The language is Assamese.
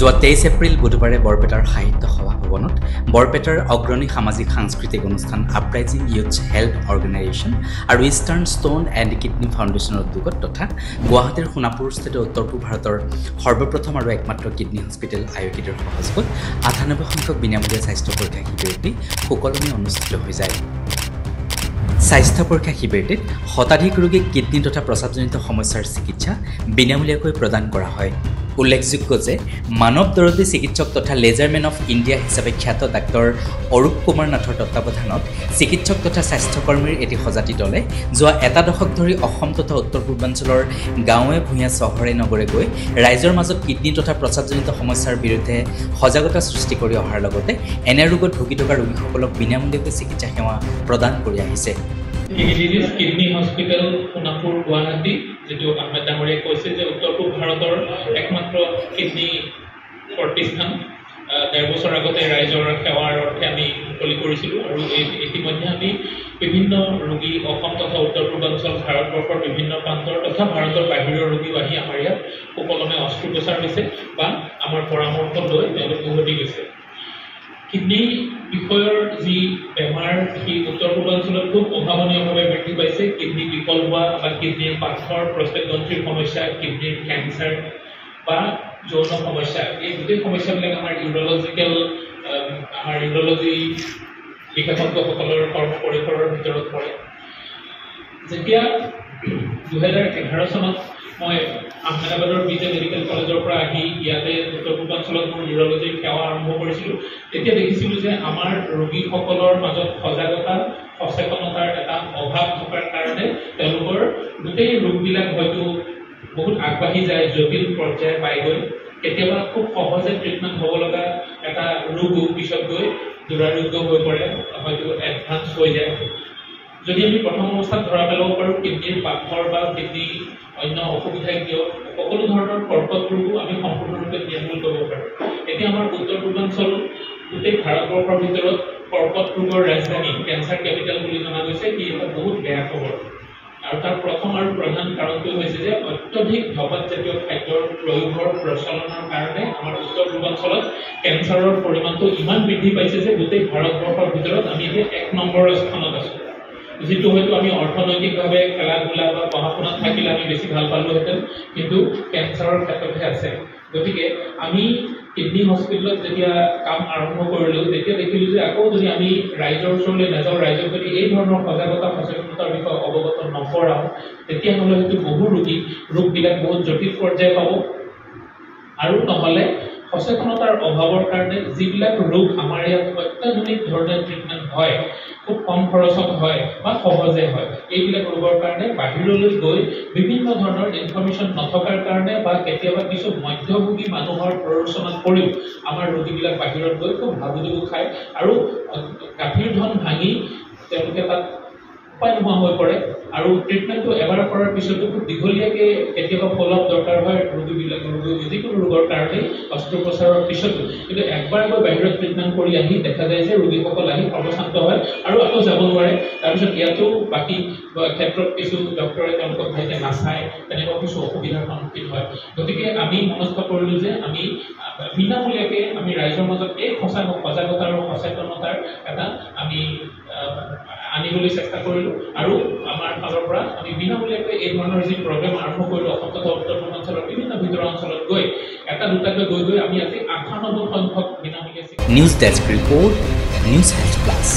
যোৱা 23 এপ্ৰিল বুধবাৰে বৰপেটাৰ সাহিত্য সভা ভৱনত বৰপেটাৰ অগ্ৰণী সামাজিক সাংস্কৃতিক অনুষ্ঠান আপৰাইজিং ইউথ হেল্থ অৰ্গেনাইজেশ্যন আৰু ইষ্টাৰ্ণ ষ্টোন এণ্ড কিডনী ফাউণ্ডেশ্যনৰ উদ্যোগত তথা গুৱাহাটীৰ সোণাপুৰস্থিত উত্তৰ পূব ভাৰতৰ সৰ্বপ্ৰথম আৰু একমাত্ৰ কিডনী হস্পিটেল আয়োগিতৰ সহযোগত 98 সংখ্যক বিনামূলীয়া স্বাস্থ্য পৰীক্ষা শিবিৰটি সুকলমে অনুষ্ঠিত হৈ যায়। স্বাস্থ্য পৰীক্ষা শিবিৰটিত শতাধিক ৰোগীক কিডনী তথা প্ৰস্ৰাৱজনিত সমস্যাৰ চিকিৎসা বিনামূলীয়াকৈ প্ৰদান কৰা হয়। উল্লেখযোগ্য যে মানৱ দৰদী চিকিৎসক তথা লেজাৰমেন অফ ইণ্ডিয়া হিচাপে খ্যাত ডাক্তৰ অৰূপ কুমাৰ নাথৰ তত্বাৱধানত চিকিৎসক তথা স্বাস্থ্যকৰ্মীৰ এটি সজাতি দলে যোৱা এটা দশক ধৰি অসম তথা উত্তৰ পূৰ্বাঞ্চলৰ গাঁৱে ভূঞা চহৰে নগৰে গৈ ৰাইজৰ মাজত কিডনী তথা প্ৰস্ৰাৱজনিত সমস্যাৰ বিৰুদ্ধে সজাগতা সৃষ্টি কৰি অহাৰ লগতে এনে ৰোগত ভুগি থকা ৰোগীসকলক বিনামূলীয়াকৈ চিকিৎসা সেৱা প্ৰদান কৰি আহিছে। কিডনী হস্পিটেল সোণাপুৰ গুৱাহাটী যেটো আহমেদ ডাঙৰীয়াই কৈছে যে উত্তৰ পূব ভাৰতৰ একমাত্ৰ কিডনী প্ৰতিষ্ঠান ১.৫ বছৰ আগতে ৰাইজৰ সেৱাৰ অৰ্থে আমি মুকলি কৰিছিলোঁ আৰু ইতিমধ্যে আমি বিভিন্ন ৰোগী অসম তথা উত্তৰ পূৰ্বাঞ্চল ভাৰতবৰ্ষৰ বিভিন্ন প্ৰান্তৰ তথা ভাৰতৰ বাহিৰৰ ৰোগীও আহি আমাৰ ইয়াত সুকলমে অস্ত্ৰোপচাৰ হৈছে বা আমাৰ পৰামৰ্শ লৈ তেওঁলোক উভতি গৈছে। কিডনী বিষয়ৰ যি বেমাৰ সি উত্তৰ পূৰ্বাঞ্চলত খুব অভাৱনীয়ভাৱে বৃদ্ধি পাইছে। কিডনী বিকল হোৱা বা কিডনীৰ পাথৰ প্ৰস্টেট গ্ৰন্থিৰ সমস্যা, কিডনীৰ কেঞ্চাৰ বা যৌন সমস্যা, এই গোটেই সমস্যাবিলাক আমাৰ ইউৰলজি বিশেষজ্ঞসকলৰ কৰ্ম পৰিসৰৰ ভিতৰত পৰে। যেতিয়া 2011 চনত মই আহমেদাবাদৰ বিজে মেডিকেল কলেজৰ পৰা আহি ইয়াতে উত্তৰ পূৰ্বাঞ্চলত মোৰ নিউৰলজিৰ সেৱা আৰম্ভ কৰিছিলোঁ, তেতিয়া দেখিছিলোঁ যে আমাৰ ৰোগীসকলৰ মাজত সজাগতা সচেতনতাৰ এটা অভাৱ থকাৰ কাৰণে তেওঁলোকৰ গোটেই ৰোগবিলাক হয়তো বহুত আগবাঢ়ি যায়, জটিল পৰ্যায় পাই গৈ কেতিয়াবা খুব সহজে ট্ৰিটমেণ্ট হ'ব লগা এটা ৰোগো পিছত গৈ দুৰাৰোগ্য হৈ পৰে, হয়তো এডভান্স হৈ যায়। যদি আমি প্ৰথম অৱস্থাত ধৰা পেলাব পাৰোঁ কিডনীৰ পাথৰ বা কিডনী অন্য অসুবিধাই কিয় সকলো ধৰণৰ কৰ্কট ৰোগো আমি সম্পূৰ্ণৰূপে নিৰ্মূল কৰিব পাৰোঁ। এতিয়া আমাৰ উত্তৰ পূৰ্বাঞ্চল গোটেই ভাৰতবৰ্ষৰ ভিতৰত কৰ্কট ৰোগৰ ৰাজধানী, কেঞ্চাৰ কেপিটেল বুলি জনা গৈছে। ই এটা বহুত বেয়া খবৰ আৰু তাৰ প্ৰথম আৰু প্ৰধান কাৰণটো হৈছে যে অত্যধিক ধপাতজাতীয় খাদ্যৰ প্ৰয়োগৰ প্ৰচলনৰ কাৰণে আমাৰ উত্তৰ পূৰ্বাঞ্চলত কেঞ্চাৰৰ পৰিমাণটো ইমান বৃদ্ধি পাইছে যে গোটেই ভাৰতবৰ্ষৰ ভিতৰত আমি এতিয়া ১ নম্বৰৰ স্থানত আছোঁ। যিটো হয়তো আমি অৰ্থনৈতিকভাৱে খেলা ধূলা বা পঢ়া শুনাত থাকিলে আমি বেছি ভাল পালোহেঁতেন, কিন্তু কেঞ্চাৰৰ ক্ষেত্ৰতহে আছে। গতিকে আমি কিডনী হস্পিটেলত যেতিয়া কাম আৰম্ভ কৰিলোঁ তেতিয়া দেখিলোঁ যে আকৌ যদি আমি ৰাইজৰ ওচৰলৈ নাযাওঁ, ৰাইজক যদি এই ধৰণৰ সজাগতা সচেতনতাৰ বিষয়ে অৱগত নকৰাওঁ, তেতিয়াহ'লে হয়তো বহু ৰোগবিলাক বহুত জটিল পৰ্যায় পাব আৰু নহ'লে সচেতনতাৰ অভাৱৰ কাৰণে যিবিলাক ৰোগ আমাৰ ইয়াত অত্যাধুনিক ধৰণে ট্ৰিটমেণ্ট হয়, খুব কম খৰচত হয় বা সহজে হয়, এইবিলাক ৰোগৰ কাৰণে বাহিৰলৈ গৈ বিভিন্ন ধৰণৰ ইনফৰ্মেশ্যন নথকাৰ কাৰণে বা কেতিয়াবা কিছু মধ্যভোগী মানুহৰ প্ৰৰোচনাত পৰিও আমাৰ ৰোগীবিলাক বাহিৰত গৈ খুব ভাবুকিও খায় আৰু গাঁঠিৰ ধন ভাঙি তেওঁলোকে তাত উপায় নোহোৱা হৈ পৰে আৰু ট্ৰিটমেণ্টটো এবাৰ কৰাৰ পিছতো খুব দীঘলীয়াকৈ কেতিয়াবা ফ'ল' দৰকাৰ হয় যিকোনো ৰোগৰ কাৰণে অস্ত্ৰোপচাৰৰ পিছতো। কিন্তু একবাৰ গৈ বাহিৰত ট্ৰিটমেণ্ট কৰি আহি দেখা যায় যে ৰোগীসকল আহি সৰ্বশান্ত হয় আৰু আকৌ যাব নোৱাৰে। তাৰপিছত ইয়াতো বাকী ক্ষেত্ৰত কিছু ডক্টৰে তেওঁলোকক ভালকৈ নাচায়, তেনেকুৱা কিছু অসুবিধাৰ সন্মুখীন হয়। গতিকে আমি মনস্থ কৰিলোঁ যে আমি বিনামূলীয়াকৈ আমি ৰাইজৰ মাজত এই সজাগতা আৰু সচেতনতাৰ এটা আমি আনিবলৈ চেষ্টা কৰিলোঁ আৰু আমাৰ ফালৰ পৰা আমি বিনামূলীয়াকৈ এই ধৰণৰ যি প্ৰগ্ৰেম আৰম্ভ কৰিলোঁ অসম তথা উত্তৰ পূৰ্বাঞ্চলৰ বিভিন্ন ভিতৰুৱা অঞ্চলত গৈ এটা দুটাকৈ গৈ আমি আজি 98 সংখ্যক বিনামূলীয়া news desk report, news health plus.